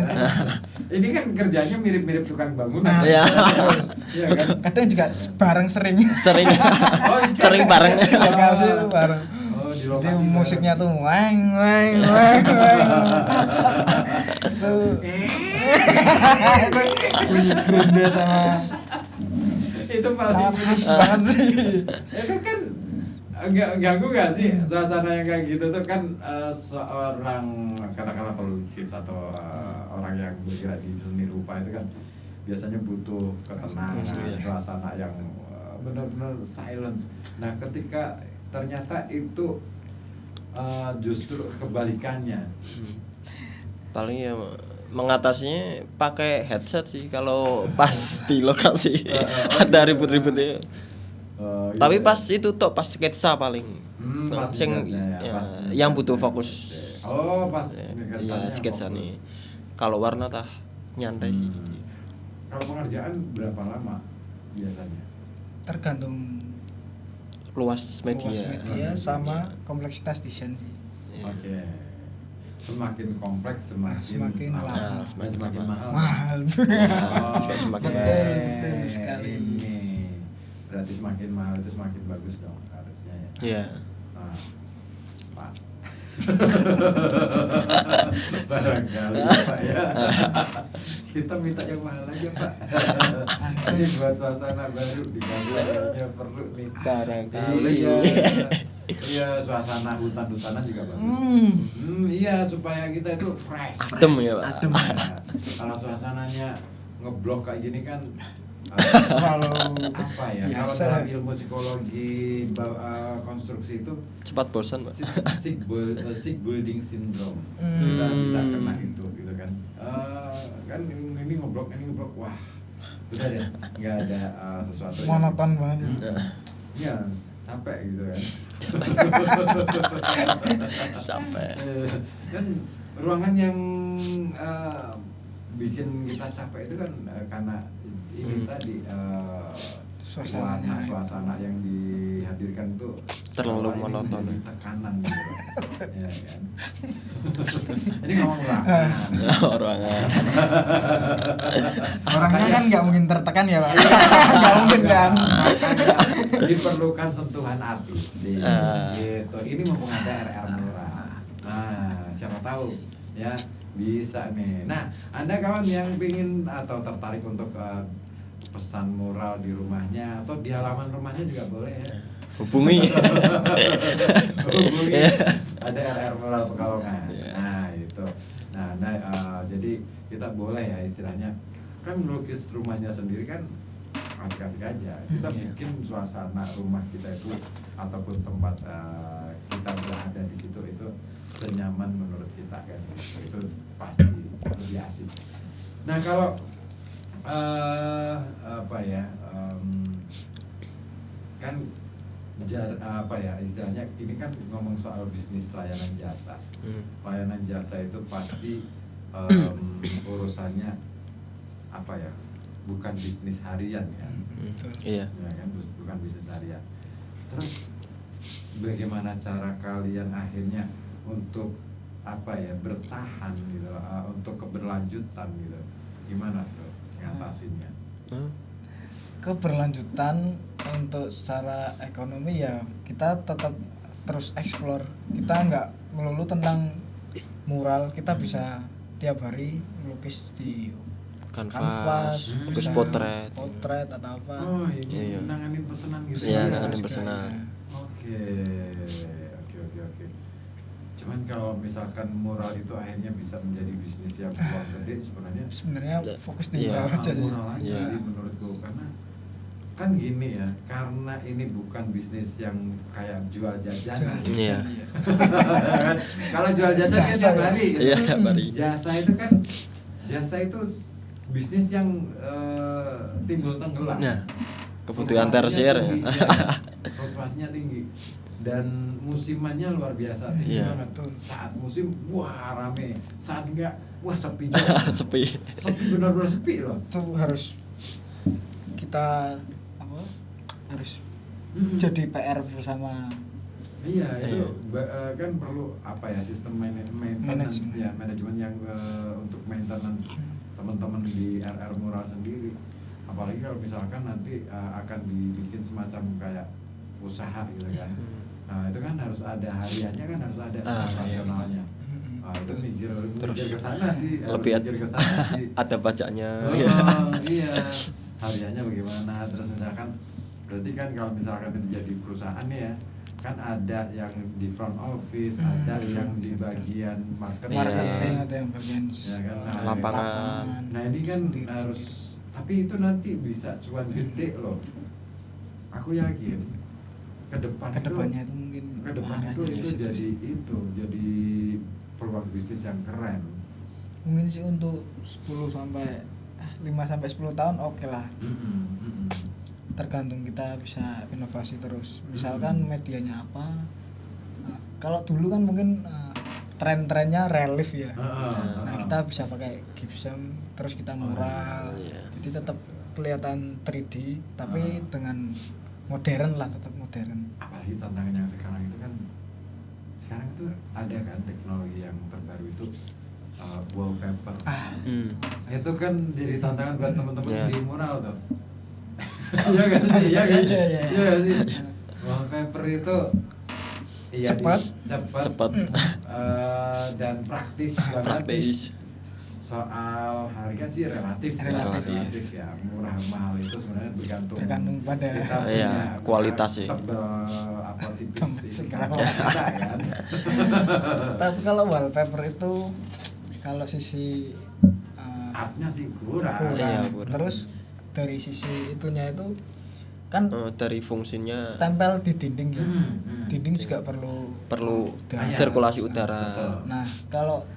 Ini kan kerjanya mirip-mirip tukang bangunan. Iya. Iya kan? Kadang juga bareng sering sering bareng. Lokasi itu bareng. Di Jadi lokasi musiknya tuh weng. Bunyi Green sama itu paling sangat khas banget sih. itu kan ganggu gak sih suasana yang kayak gitu tuh kan seorang katakanlah pelukis atau orang yang bergerak di seni rupa itu kan biasanya butuh ketenangan, suasana yang benar-benar silence. Nah, ketika ternyata itu justru kebalikannya. Paling ya mengatasinya pakai headset sih kalau pas di lokasi ada ribut-ributnya. Tapi pas itu tuh pas sketsa paling yang butuh fokus. Pas ya sketsa nih. Kalau warna tah nyantai sih. Kalau pengerjaan berapa lama biasanya? Tergantung Luas media sama kompleksitas desain sih. Oke. Semakin kompleks semakin lama. Semakin mahal. Semakin betul sekali. Ini berarti semakin mahal itu semakin bagus dong harusnya ya. Iya. Pak. Barangkali Pak ya. Kita minta yang mahal aja Pak. Ini buat suasana baru di kampungnya perlu nih. Barangkali. Iya, suasana hutan-hutanan juga bagus. Iya, supaya kita itu fresh. Adem ya Pak. Kalau suasananya ngeblok kayak gini kan Kalau apa ya? Kalau biasa. dalam ilmu psikologi konstruksi itu Cepat bosan, Pak. sick building syndrome. Hmm. Kita bisa kena itu gitu kan. Kan ini ngobrol wah. Udah deh, nggak ada sesuatu yang monoton banget. Iya, capek gitu kan. Capek. Kan ruangan yang bikin kita capek itu kan karena ini tadi Suasananya. suasana yang dihadirkan tuh Terlalu seolah ini monoton. menjadi tekanan gitu. Ya kan. Ini ngomong ruangan. Ruangan. Orangnya kan nggak mungkin tertekan ya Pak. Nggak mungkin kan. Makanya diperlukan sentuhan hati. Gitu. Ini mumpung ada RR murah. Nah, siapa tahu ya bisa nih. Nah, Anda kawan yang ingin atau tertarik untuk pesan mural di rumahnya atau di halaman rumahnya juga boleh ya. Hubungi. Hubungi. Ada RR Mural Pekalongan. Nah, itu. Nah, jadi kita boleh ya istilahnya kan melukis rumahnya sendiri kan asik-asik aja. Kita bikin suasana rumah kita itu ataupun tempat kita berada di situ itu senyaman menurut kita kan. Itu pasti lebih asik. Nah, kalau apa ya? Kan apa ya istilahnya ini kan ngomong soal bisnis layanan jasa. Layanan jasa itu pasti urusannya apa ya? Bukan bisnis harian ya. Iya. Ya kan bukan bisnis harian. Terus bagaimana cara kalian akhirnya untuk apa ya bertahan gitu untuk keberlanjutan gitu. Gimana tuh ngatasinnya? Keberlanjutan untuk secara ekonomi ya kita tetap terus explore. Kita nggak melulu tentang mural, kita bisa tiap hari melukis di Kanvas, lukis bisa potret. potret atau apa. Oh, ini Iya. nanganin pesanan gitu. Iya, ya? nanganin Juga, pesanan. ya. Oke. Cuman kalau misalkan mural itu akhirnya bisa menjadi bisnis yang peluang gede sebenarnya Fokus di Iya. mural aja sih. mural aja Iya. sih menurutku karena kan gini ya karena ini bukan bisnis yang kayak jual jajanan. Iya. Kan? Kalau jual jajan kan tiap hari. Iya, tiap hari. Jasa itu bisnis yang timbul tenggelam. Nah, kebutuhan tersier ya. Fluktuasinya tinggi dan musimannya luar biasa tinggi Iya. banget. Saat musim wah rame, saat enggak wah sepi. Sepi. Sepi benar-benar sepi loh. Itu harus kita apa? Harus Mm-mm. jadi PR bersama. Iya itu Iya. kan perlu apa ya sistem maintenance Manajemen. ya manajemen yang untuk maintenance teman-teman di RR Mural sendiri. Apalagi kalau misalkan nanti akan dibikin semacam kayak usaha gitu kan. Nah itu kan harus ada hariannya kan harus ada operasionalnya. Nah, itu mikir ke sana sih, harus Lebih mikir ke sana sih. ada pajaknya. Oh, iya. Hariannya bagaimana? Terus misalkan berarti kan kalau misalkan itu jadi perusahaan nih ya, kan ada yang di front office, ada yang di bagian marketing. Marketing ada yang bagian Ya kan? Nah, Lapangan. Nah, ini kan Sendiri. harus tapi itu nanti bisa cuan gede loh. Aku yakin kedepannya itu mungkin ke depan itu jadi peluang bisnis yang keren. mungkin sih untuk 10 sampai 5 sampai 10 tahun oke lah. Tergantung kita bisa inovasi terus. Misalkan medianya apa. Nah, kalau dulu kan mungkin tren-trennya relief ya. Nah, kita bisa pakai gypsum terus kita mural. iya. Jadi tetap kelihatan 3D tapi dengan modern lah, tetap modern. Apalagi tantangan yang sekarang itu kan sekarang itu ada kan teknologi yang terbaru itu wallpaper. Itu kan jadi tantangan buat teman-teman Iya. di mural tuh. Iya kan sih, iya kan? Iya, iya. Iya kan sih. Wallpaper itu iya, Cepat. dan praktis banget. Praktis. Soal harga sih relatif ya, murah mahal itu sebenarnya Tergantung pada kita Iya, punya kualitas sih. tebel apa tipis Tebel ini seberapa. kita kan. Tapi kalau wallpaper itu kalau sisi Artnya sih kurang. kurang. Iya, kurang. Terus dari sisi itunya itu kan dari fungsinya tempel di dinding ya. Dinding Iya. juga perlu Ah, iya, sirkulasi betul. udara. Nah, kalau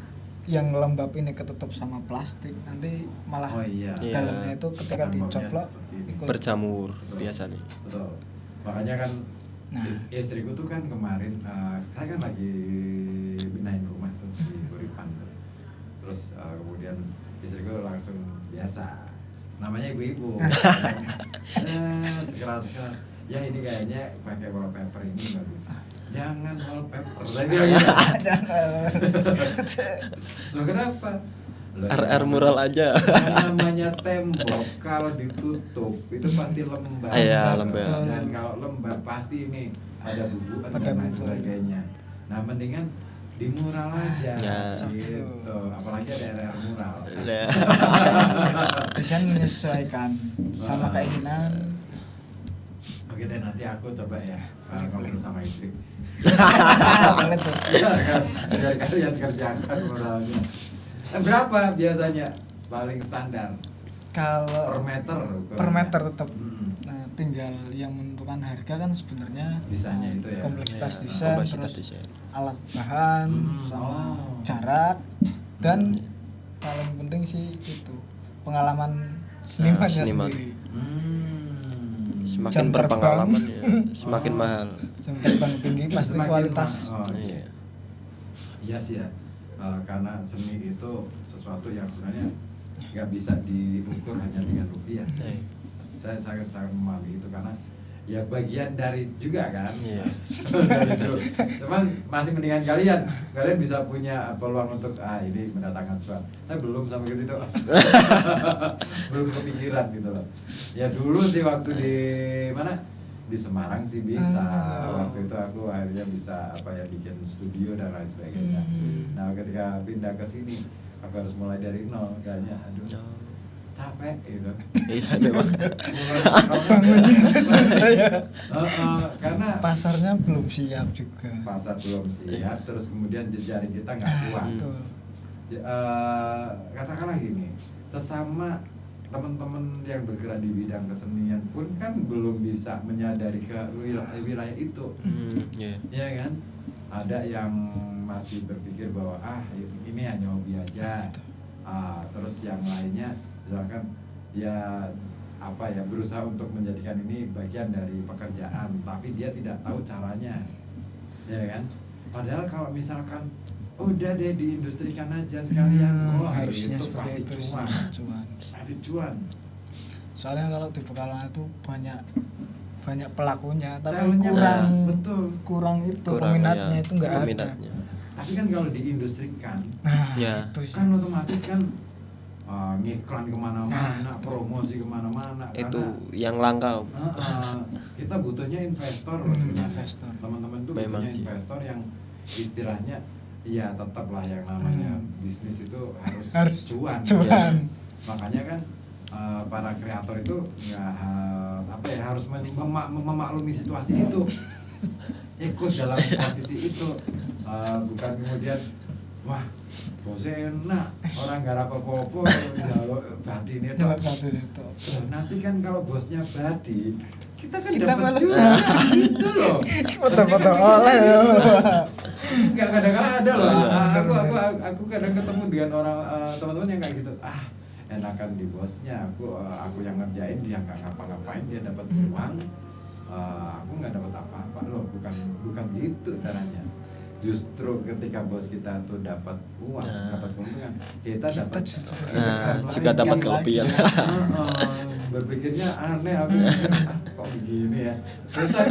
yang lembab ini ketutup sama plastik nanti malah Oh iya. Iya. dalamnya itu ketika Lembabnya dicoplok seperti ini. ikut Berjamur Betul. biasanya. Betul. Makanya kan Nah. istriku tuh kan kemarin saya kan lagi binain rumah tuh di Kuripan tuh. Terus kemudian istriku langsung biasa namanya ibu-ibu. Sekeras ya ini kayaknya pakai wallpaper ini bagus. Jangan wallpaper. Saya bilang gitu. Loh kenapa? Loh, RR mural aja. namanya tembok kalau ditutup itu pasti lembab. Iya, lembab. Dan kalau lembab pasti ini ada bubuan Pada dan lain bubuan. sebagainya. Nah, mendingan di mural aja Ya. gitu. Apalagi ada RR mural. Nah, desain menyesuaikan sama keinginan. Oke deh, nanti aku coba ya ngobrol sama istri. Boleh tuh. Biar kalian kerjakan muralnya. Berapa biasanya paling standar? Per Kalau meter? per meter tetap. Hmm. Nah, tinggal yang menentukan harga kan sebenarnya Desainnya itu ya. kompleksitas Iya, desain, kompleksitas terus desain. alat bahan sama Oh. jarak dan paling penting sih itu pengalaman senimannya seniman. sendiri. semakin Jam terbang. berpengalaman ya, semakin Oh. mahal. Jam terbang tinggi pasti Semakin kualitas. Oh, Iya. iya sih ya. Karena seni itu sesuatu yang sebenarnya nggak bisa diukur hanya dengan rupiah. Iya. Saya sangat memahami itu karena ya bagian dari juga kan. Iya. Dari itu. Cuman masih mendingan kalian bisa punya peluang untuk ini mendatangkan cuan. Saya belum sampai ke situ. Belum kepikiran gitu loh. Ya dulu sih waktu di mana? Di Semarang sih bisa. Waktu itu aku akhirnya bisa bikin studio dan lain sebagainya. Nah, ketika pindah ke sini aku harus mulai dari nol kayaknya. Aduh, capek gitu. Iya memang. Karena Pasarnya belum siap juga. pasar belum siap, terus kemudian jejaring kita nggak kuat. Betul. Katakanlah gini, sesama teman-teman yang bergerak di bidang kesenian pun kan belum bisa menyadari ke wilayah itu, Iya. ya kan? Ada yang masih berpikir bahwa ini hanya hobi aja, terus yang lainnya misalkan ya berusaha untuk menjadikan ini bagian dari pekerjaan, tapi dia tidak tahu caranya, ya kan? Padahal kalau misalkan udah deh diindustrikan aja sekalian, harusnya itu seperti pasti itu sih, cuan, cuan. pasti cuan. Soalnya kalau di Pekalongan itu banyak pelakunya, tapi Talentnya kurang betul. kurang itu Kurang, peminatnya ya, itu nggak ada. peminatnya. Tapi kan kalau diindustrikan, Nah, Ya. itu sih. kan otomatis kan ngiklan kemana-mana, promosi kemana-mana. Itu karena yang langka. kita butuhnya investor loh sebenarnya. Investor. Teman-teman tuh Memang butuhnya sih. investor yang istilahnya ya tetaplah yang namanya bisnis itu harus Harus cuan. cuan. Makanya kan para kreator itu nggak harus memaklumi situasi itu, ikut dalam posisi itu, bukan kemudian wah bosnya enak orang nggak apa-apa kalau badi ini Jalan toh. satu itu. Nanti kan kalau bosnya badi kita kan Kita dapat malah- juga gitu loh. Foto-foto oleh. Nggak kadang-kadang ada loh. Iya, Aku kadang ketemu dengan orang teman-teman yang kayak gitu. Enakan di bosnya. Aku yang ngerjain, dia nggak ngapa-ngapain, dia dapat uang. Aku nggak dapat apa-apa loh. Bukan gitu caranya. Justru ketika bos kita tuh dapat uang, dapat keuntungan, kita dapat juga dapat kelebihan. Berpikirnya aneh, aku kok begini ya. Susah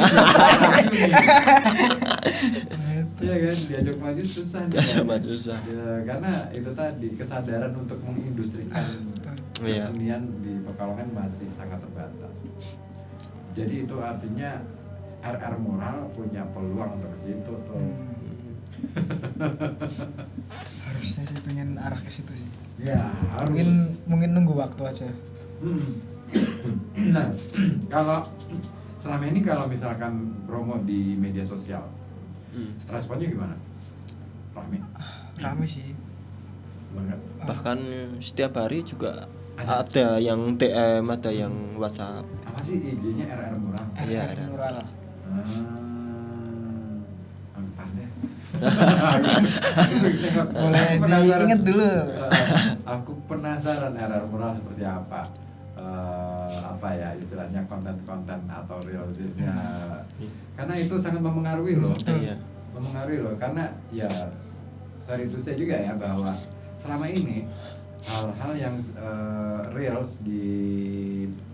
ya kan, diajak maju susah nih. Diajak maju susah. Ya, karena itu tadi kesadaran untuk mengindustrikan Iya. kesenian di Pekalongan masih sangat terbatas. Jadi itu artinya RR Mural punya peluang untuk ke situ tuh. Harusnya sih pengen arah ke situ sih. Ya harus. Mungkin nunggu waktu aja. Nah, kalau selama ini kalau misalkan promo di media sosial, responnya gimana? Rame Rame sih. banget. Bahkan setiap hari juga Ada yang DM, ada yang WhatsApp. Apa sih IG-nya RR Murah? Iya, RR ada. Mural. Angkatnya. Boleh diingat dulu. Aku penasaran RR Murah seperti apa. Apa ya istilahnya konten-konten atau reelsnya. Karena itu sangat mempengaruhi loh. Iya. Mempengaruhi loh karena ya sorry to say juga ya bahwa selama ini hal-hal yang reels di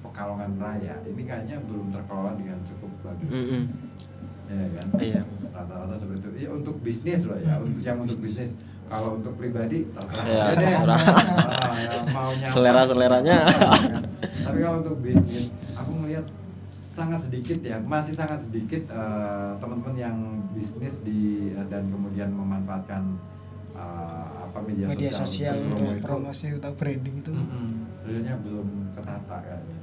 Pekalongan Raya ini kayaknya belum terkelola dengan cukup bagus. Ya kan? Iya. Rata-rata seperti itu. Ya, untuk bisnis loh ya, untuk bisnis. Kalau untuk pribadi terserah Ya, aja deh. terserah. Ya, maunya apa. Selera-seleranya. Tapi kalau untuk bisnis, aku melihat sangat sedikit ya, masih sangat sedikit teman-teman yang bisnis dan kemudian memanfaatkan media sosial untuk untuk promosi atau branding itu realnya belum ketata kayaknya.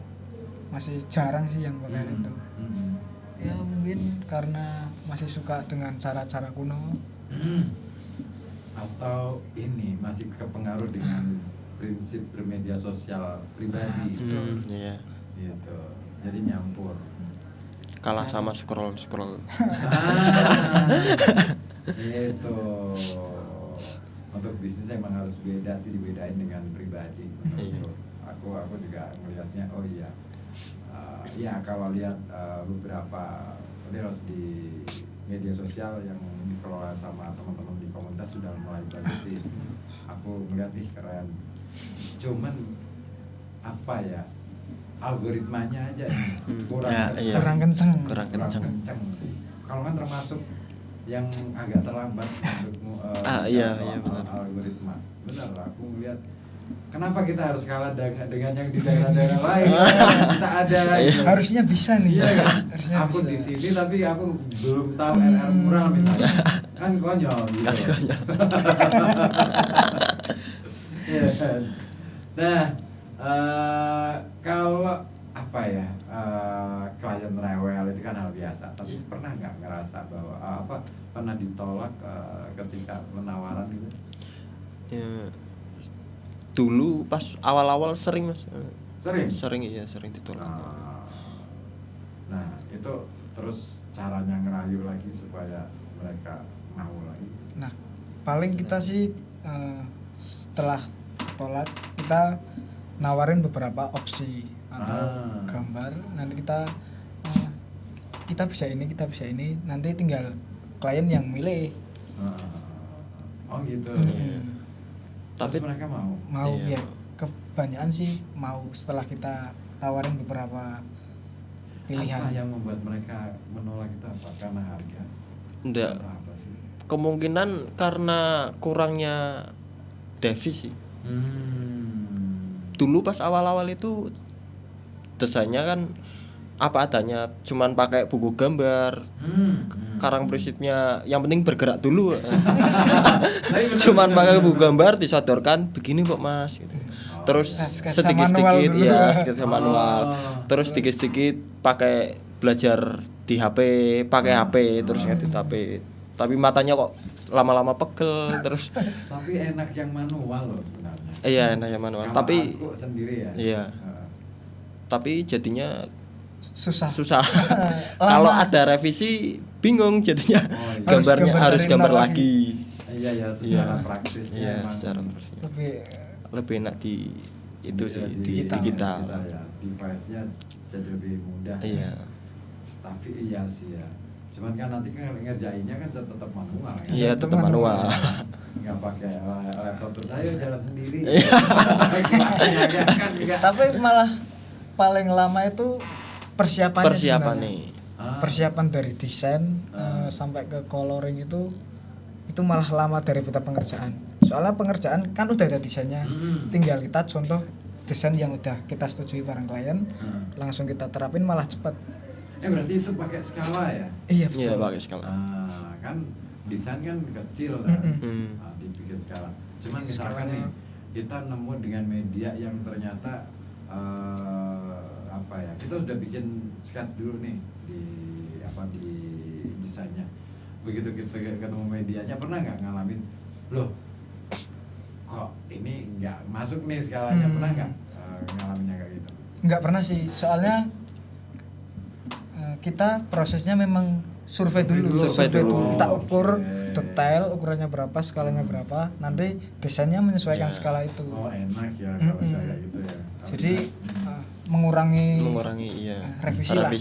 masih jarang sih yang pakai itu. Mm-mm. Ya mungkin karena masih suka dengan cara-cara kuno. Atau ini masih kepengaruh dengan prinsip bermedia sosial pribadi Iya. gitu, jadi nyampur. Kalah sama scroll. Gitu. Untuk bisnis emang harus beda sih, dibedain dengan pribadi menurutku. Aku juga melihatnya oh iya. Ya kalau lihat beberapa reels di media sosial yang dikelola sama teman-teman di komunitas sudah mulai bagus sih. Aku melihat keren. Cuman apa ya? Algoritmanya aja kurang Ya, kencang. iya. Kurang kenceng. Kurang kencang. Kalau kan termasuk yang agak terlambat menurutmu Iya, soal iya, benar. algoritma. Benar, aku melihat kenapa kita harus kalah dengan yang di daerah-daerah lain? Kita ada gitu. Harusnya bisa nih. Iya kan? Harusnya Aku bisa. di sini tapi aku belum tahu RR Mural misalnya. Kan konyol gitu. Iya kan? Nah, kalau apa ya klien rewel itu kan hal biasa. Tapi pernah nggak ngerasa bahwa pernah ditolak ketika penawaran gitu? Ya, dulu pas awal-awal sering mas. Sering. Sering ditolak. Nah, itu terus caranya ngerayu lagi supaya mereka mau lagi. Nah, paling kita sih setelah tolak kita nawarin beberapa opsi atau gambar. Nanti kita bisa ini, nanti tinggal klien yang milih. Oh gitu. Tapi terus mereka mau. Iya. Ya kebanyakan sih mau setelah kita tawarin beberapa pilihan. Apa yang membuat mereka menolak itu apa? Karena harga? enggak, Atau apa sih? kemungkinan karena kurangnya devis sih. Dulu pas awal-awal itu desainnya kan apa adanya, cuman pakai buku gambar. Sekarang prinsipnya yang penting bergerak dulu. Cuman pakai buku gambar disodorkan begini kok mas gitu. Terus Sketsa sedikit-sedikit manual dulu. ya sketsa manual. Terus sedikit-sedikit pakai belajar di HP, pakai HP terus ngedit HP. Tapi matanya kok lama-lama pegel terus. Tapi enak yang manual loh sebenarnya. Iya enak yang manual. Kalau Tapi aku sendiri ya. iya. Tapi jadinya Susah. Kalau ada revisi bingung jadinya. Oh, iya. Gambarnya harus Harus gambar gambar lagi. Iya ya, secara praktisnya Iya, emang secara praktisnya. Lebih enak di itu bisa sih di digital. ya. Device-nya jadi lebih mudah. Iya. Tapi iya sih ya. Cuman kan nanti kan ngerjainnya kan tetap manual kan. Iya, tetap manual. Nggak pakai laptop terus ayo jalan sendiri. Iya. Kan enggak. Tapi malah paling lama itu persiapan nih. Persiapan dari desain sampai ke coloring itu malah lama daripada pengerjaan. Soalnya pengerjaan kan udah ada desainnya, tinggal kita contoh desain yang udah kita setujui bareng klien, langsung kita terapin malah cepat. Berarti itu pakai skala ya? Iya Iya, betul. pakai skala. Kan desain kan kecil kan, Mm-mm. dibikin skala. Cuman misalkan Skalanya. nih kita nemu dengan media yang ternyata apa ya? Kita sudah bikin sketch dulu nih di desainnya. Begitu kita ketemu medianya, pernah nggak ngalamin loh kok ini nggak masuk nih skalanya? Pernah nggak Enggak pernah sih, soalnya kita prosesnya memang survei dulu. Kita ukur detail ukurannya berapa, skalanya berapa, nanti desainnya menyesuaikan skala itu. Oh enak ya kalau kayak gitu ya. Jadi mengurangi iya revisi lah.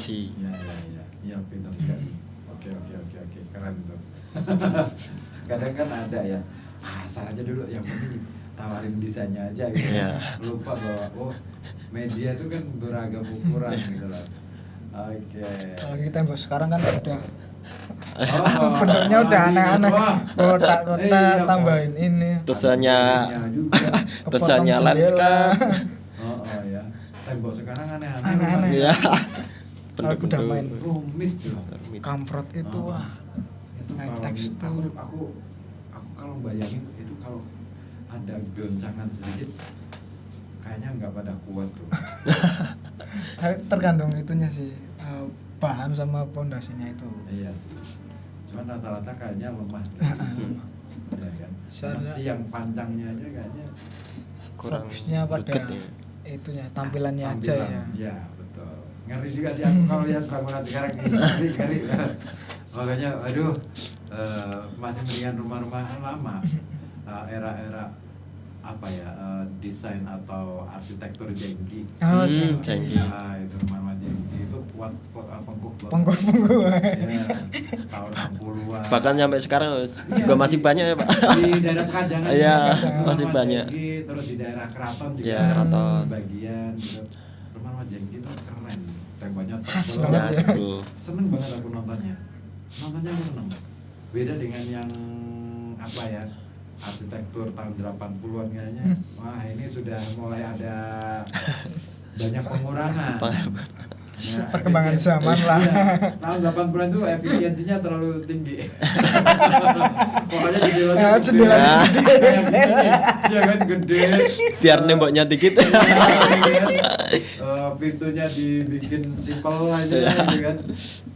Iya pintar sekali. Oke keren tuh. Kadang kan ada ya, asal aja dulu yang penting tawarin desainnya aja gitu. Lupa bahwa media itu kan beragam ukuran gitu loh. Oke. Kalau kita tembok sekarang kan udah bentuknya udah aneh-aneh, kotak-kotak tambahin ini. Tesannya landscape. Ya. Tembok sekarang aneh-aneh. Iya. Kalau udah main rumit tuh. Kamprot itu wah. Itu Main kalau tekstur. aku kalau bayangin itu kalau ada goncangan sedikit kayaknya nggak pada kuat tuh. Tergantung itunya sih, bahan sama pondasinya itu. Iya sih. Cuman rata-rata kayaknya lemah. Ya kan. Nanti yang pancangnya aja kayaknya Kurang fokusnya pada itunya, tampilannya aja ya. Iya, betul. Ngeri juga sih aku kalau lihat bangunan sekarang ini. Ngeri. Makanya aduh masih mendingan rumah-rumah lama. Era-era apa ya, desain atau arsitektur jengki. Jengki. Itu rumah-rumah jengki itu kuat pengkuk. Ya, tahun 60-an. Bahkan sampai sekarang juga masih banyak ya Pak. Di daerah Pekanjangan Iya, juga masih rumah banyak. jengki, terus di daerah Keraton juga Iya, Keraton. sebagian gitu. Rumah-rumah jengki itu keren, temboknya Khas tebel. banget ya. Seneng banget aku nontonnya aku seneng. Beda dengan yang apa ya, arsitektur tahun 80-an kayaknya. Wah, ini sudah mulai ada banyak pengurangan. Ya, Perkembangan zaman lah. Iya, tahun 80-an tuh efisiensinya terlalu tinggi. Pokoknya Ya, jendelanya ya kan gede. Biar nemboknya dikit. Pintunya dibikin simpel aja gitu kan.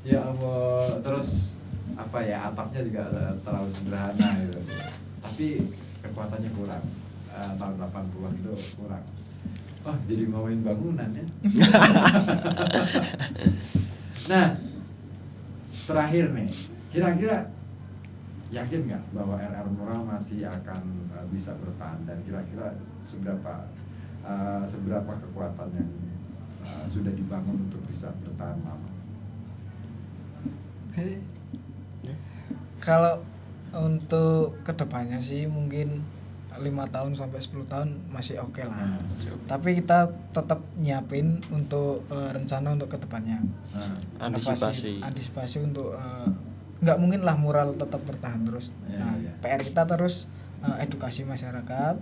Ya Allah, terus apa ya, atapnya juga terlalu sederhana gitu. Tapi kekuatannya kurang. Tahun 80-an itu kurang. Oh, jadi ngomongin bangunan ya. Nah, terakhir nih, kira-kira yakin nggak bahwa RR Mural masih akan bisa bertahan, dan kira-kira seberapa kekuatan yang sudah dibangun untuk bisa bertahan lama? Oke. Kalau untuk kedepannya sih mungkin 5 tahun sampai 10 tahun masih oke lah. Tapi kita tetap nyiapin untuk rencana untuk kedepannya. Antisipasi untuk nggak mungkin lah mural tetap bertahan terus. PR kita terus edukasi masyarakat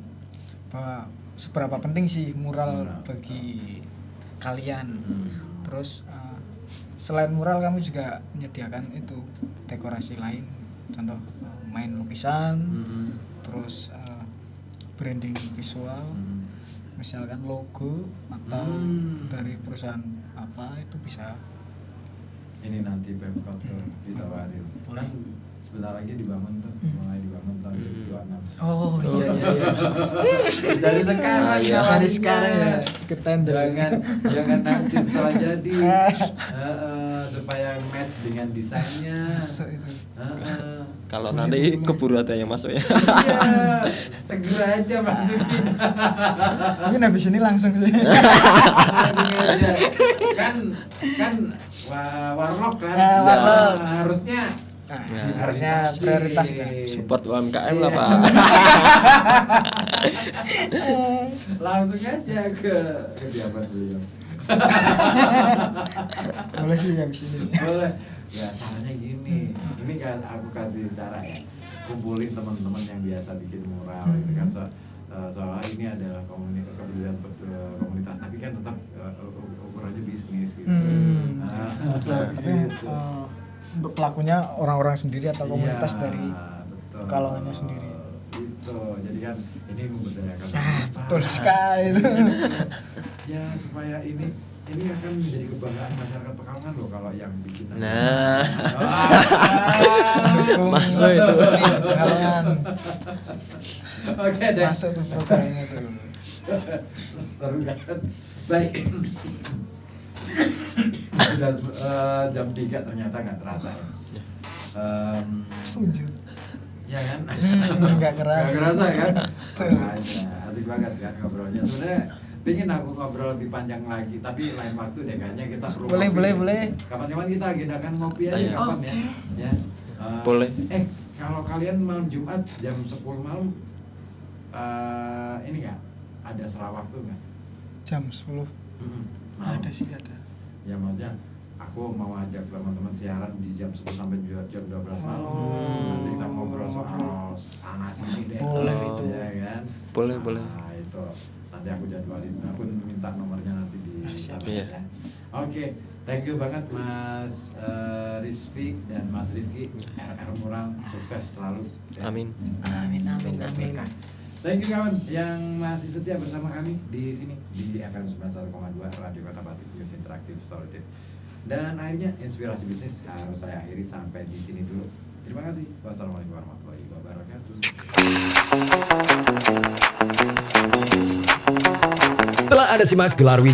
bahwa seberapa penting sih mural bagi kalian. Terus selain mural kami juga menyediakan itu dekorasi lain, contoh main lukisan, terus branding visual, misalkan logo atau dari perusahaan apa itu bisa. Ini nanti Pemkot tuh ditawarin. Kan sebentar lagi dibangun tuh, mulai dibangun tahun 2026. Oh iya. Dari sekarang ya, Dari sekarang ya ke tender. Jangan nanti setelah jadi. Supaya match dengan desainnya. Kalau nanti keburu ada yang masuk ya. Iya, segera aja masukin. Mungkin habis ini langsung sih. Langsung aja. Kan warlock kan. Warlock. Harusnya prioritas ya. Support UMKM lah Pak. Langsung aja ke kediaman beliau. Boleh sih habis ini. Boleh. Ya caranya gini. Ini kan aku kasih cara ya. Kumpulin teman-teman yang biasa bikin mural gitu kan. Soalnya ini adalah komunitas, tapi kan tetap ukurannya bisnis gitu. Tapi untuk pelakunya orang-orang sendiri atau komunitas dari kalangannya sendiri. Itu. Jadi kan ini memberdayakan. Betul sekali itu. Ya supaya ini akan menjadi kebanggaan masyarakat Pekalongan loh kalau yang bikin. Nah. Masuk itu Pekalongan. Oke deh. Masuk tuh programnya tuh. Seru kan? Baik. Sudah jam 3 ternyata nggak terasa ya. Tunjuk. Ya kan? Nggak kerasa. Nggak kerasa kan? Betul. Makanya, asik banget kan ngobrolnya. Sebenarnya pengen aku ngobrol lebih panjang lagi, tapi lain waktu deh kayaknya kita perlu Boleh, ngopi. boleh, boleh. Kapan-kapan kita agendakan ngopi aja Ayo. kapan ya? Ya. Boleh. Kalau kalian malam Jumat jam 10 malam ini nggak ada selah waktu nggak? Jam 10. Malam. Ada sih, ada. Ya maksudnya aku mau ajak teman-teman siaran di jam 10 sampai jam 12 malam. Nanti kita ngobrol soal sana sini deh. Boleh itu itu. ya kan. Boleh, boleh. Nah, itu nanti aku jadwalin. Aku minta nomornya nanti di Siap. sana Iya. ya. Oke, thank you banget Mas Rizky dan Mas Rifki. RR Mural sukses selalu. Ya. Amin. Amin, amin, amin. Thank you kawan yang masih setia bersama kami di sini di FM 91,2 Radio Kota Batu, News Interaktif Solutif. Dan akhirnya inspirasi bisnis harus saya akhiri sampai di sini dulu. Terima kasih. Wassalamualaikum warahmatullahi wabarakatuh. Telah Anda simak gelar